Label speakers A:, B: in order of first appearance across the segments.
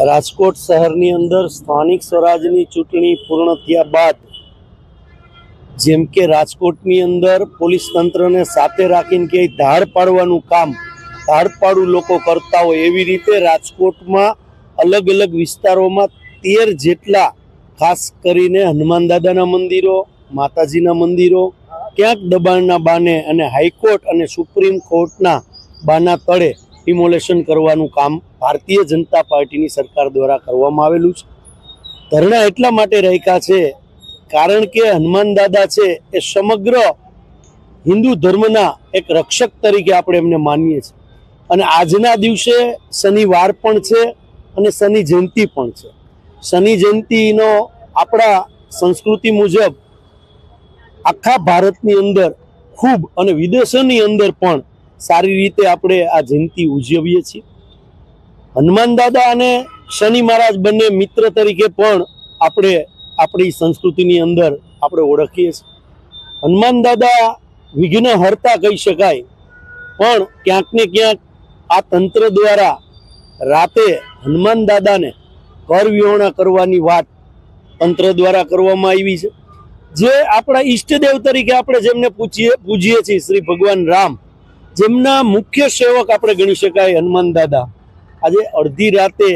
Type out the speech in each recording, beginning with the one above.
A: રાજકોટ શહેરની અંદર સ્થાનિક સ્વરાજની ચૂંટણી પૂર્ણ થયા બાદ જેમ કે રાજકોટની અંદર પોલીસ તંત્રને સાથે રાખીને કે ધાડ પાડવાનું કામ ધાડપાડું લોકો કરતા હોય એવી રીતે રાજકોટમાં અલગ અલગ વિસ્તારોમાં 13 જેટલા ખાસ કરીને હનુમાન દાદાના મંદિરો, માતાજીના મંદિરો ક્યાંક દબાણના બાને અને હાઈકોર્ટ અને સુપ્રીમ કોર્ટના બાના તળે ડિમોલેશન કરવાનું કામ ભારતીય જનતા પાર્ટીની સરકાર દ્વારા કરવામાં આવેલું છે। ધરણા એટલા માટે રાખ્યા છે કારણ કે હનુમાન દાદા છે એ સમગ્ર હિન્દુ ધર્મના એક રક્ષક તરીકે આપણે એમને માનીએ છીએ અને આજના દિવસે શનિવાર પણ છે અને શનિ જયંતિ પણ છે। શનિ જયંતિનો આપણા સંસ્કૃતિ મુજબ આખા ભારતની અંદર ખૂબ અને વિદેશોની અંદર પણ સારી રીતે આપણે આ જયંતિ ઉજવીએ છીએ। હનુમાન દાદા અને શનિ મહારાજ બંને મિત્ર તરીકે પણ આપણે આપણી સંસ્કૃતિની અંદર આપણે ઓળખીએ છીએ। હનુમાન દાદા વિઘ્ન હર્તા કહી શકાય, પણ ક્યાંક ને ક્યાંક આ તંત્ર દ્વારા રાતે હનુમાન દાદાને ઘર વિહોણા કરવાની વાત તંત્ર દ્વારા કરવામાં આવી છે। જે આપણા ઈષ્ટદેવ તરીકે આપણે જેમને પૂજીએ છીએ શ્રી ભગવાન રામ, જેમના મુખ્ય સેવક આપણે ગણી શકાય હનુમાન દાદા, આજે અડધી રાતે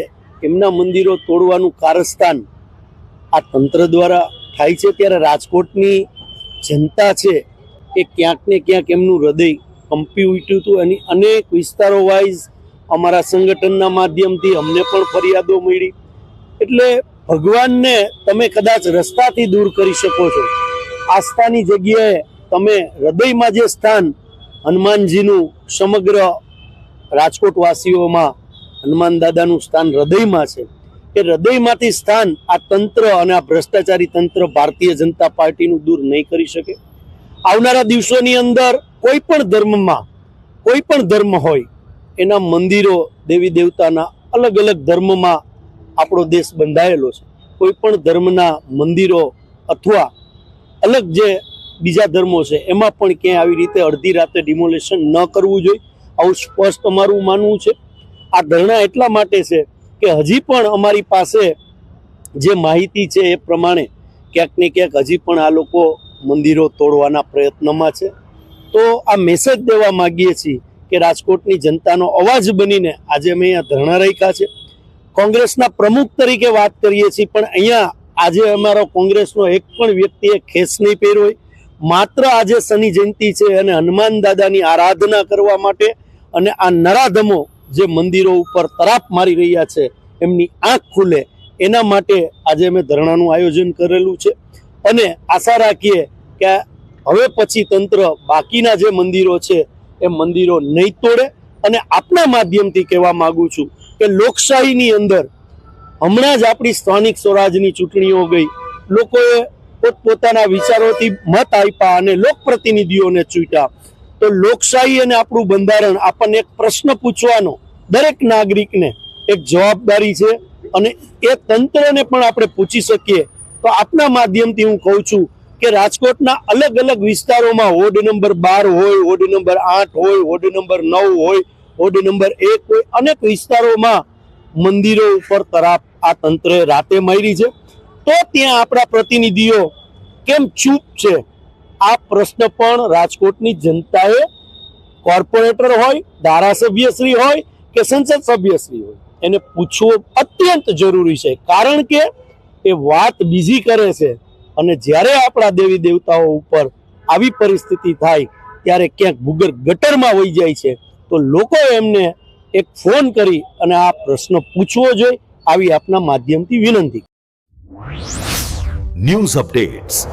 A: એમના મંદિરો તોડવાનું કારસ્તાન આ તંત્ર દ્વારા થાય છે। ત્યારે રાજકોટની જનતા છે એ ક્યાંક ને ક્યાંક એમનું હૃદય કંપી ઉઠ્યું હતું અને અનેક વિસ્તારો વાઇઝ અમારા સંગઠનના માધ્યમથી અમને પણ ફરિયાદો મળી। એટલે ભગવાનને તમે કદાચ રસ્તાથી દૂર કરી શકો છો, આસ્થાની જગ્યાએ તમે હૃદયમાં જે સ્થાન હનુમાનજીનું સમગ્ર રાજકોટવાસીઓમાં હનુમાન દાદાનું સ્થાન હૃદયમાં છે, એ હૃદયમાંથી સ્થાન આ તંત્ર અને આ ભ્રષ્ટાચારી તંત્ર ભારતીય જનતા પાર્ટીનું દૂર નહીં કરી શકે। આવનારા દિવસોની અંદર કોઈ પણ ધર્મમાં કોઈ પણ ધર્મ હોય એના મંદિરો દેવી દેવતાના અલગ અલગ ધર્મમાં આપણો દેશ બંધાયેલો છે। કોઈ પણ ધર્મના મંદિરો અથવા અલગ જે બીજા ધર્મો છે એમાં પણ ક્યાંય આવી રીતે અડધી રાતે ડિમોલેશન ન કરવું જોઈએ, આવું સ્પષ્ટ અમારું માનવું છે। આ ધરણા એટલા માટે છે કે હજી પણ અમારી પાસે જે માહિતી છે એ પ્રમાણે ક્યાંક ને ક્યાંક હજી પણ આ લોકો મંદિરો તોડવાના પ્રયત્નમાં છે। તો આ મેસેજ દેવા માગીએ છીએ કે રાજકોટની જનતાનો અવાજ બનીને આજે અમે અહીંયા ધરણા રાખ્યા છે। કોંગ્રેસના પ્રમુખ તરીકે વાત કરીએ છીએ, પણ અહીંયા આજે અમારો કોંગ્રેસનો એક પણ વ્યક્તિએ ખેસ નહીં પહેર્યો હોય। માત્ર આજે શનિ જયંતિ છે અને હનુમાન દાદાની આરાધના કરવા માટે અને આ નરાધમો જે મંદિરો ઉપર તરાપ મારી રહ્યા છે એમની આંખ ખુલે એના માટે આજે અમે ધરણાનું આયોજન કરેલું છે અને આશા રાખીએ કે હવે પછી તંત્ર બાકીના જે મંદિરો છે એ મંદિરો નહીં તોડે। અને આપના માધ્યમથી કહેવા માંગુ છું કે લોકશાહીની અંદર હમણાં જ આપણી સ્થાનિક સ્વરાજની ચૂંટણીઓ ગઈ, લોકોએ પોતપોતાના વિચારોથી મત આપ્યા અને લોકપ્રતિનિધિઓને ચૂંટ્યા। તો લોકશાહી અને આપણું બંધારણ આપણને એક પ્રશ્ન પૂછવાનો દરેક નાગરિકને એક જવાબદારી છે અને એ તંત્રને પણ આપણે પૂછી શકીએ। તો આપના માધ્યમથી હું કહું છું કે રાજકોટના અલગ અલગ વિસ્તારોમાં વોર્ડ નંબર 12 હોય, વોર્ડ નંબર 8 હોય, વોર્ડ નંબર 9 હોય, વોર્ડ નંબર 1 હોય, અનેક વિસ્તારોમાં મંદિરો ઉપર તરાપ આ તંત્રે રાતે મારી છે। તો ત્યાં આપણા પ્રતિનિધિઓ કેમ ચૂપ છે? આ પ્રશ્ન પણ રાજકોટની જનતાએ કોર્પોરેટર હોય, ધારાસભ્યશ્રી હોય કે સંસદ સભ્યશ્રી હોય એને પૂછવો અત્યંત જરૂરી છે, કારણ કે એ વાત બીજી કરે છે અને જ્યારે આપણા દેવી દેવતાઓ ઉપર આવી પરિસ્થિતિ થાય ત્યારે ક્યાંક ભૂગર્ભ ગટરમાં વહી જાય છે। તો લોકોએ એમને એક ફોન કરી અને આ પ્રશ્ન પૂછવો જોઈએ, આવી આપના માધ્યમથી વિનંતી।
B: News updates.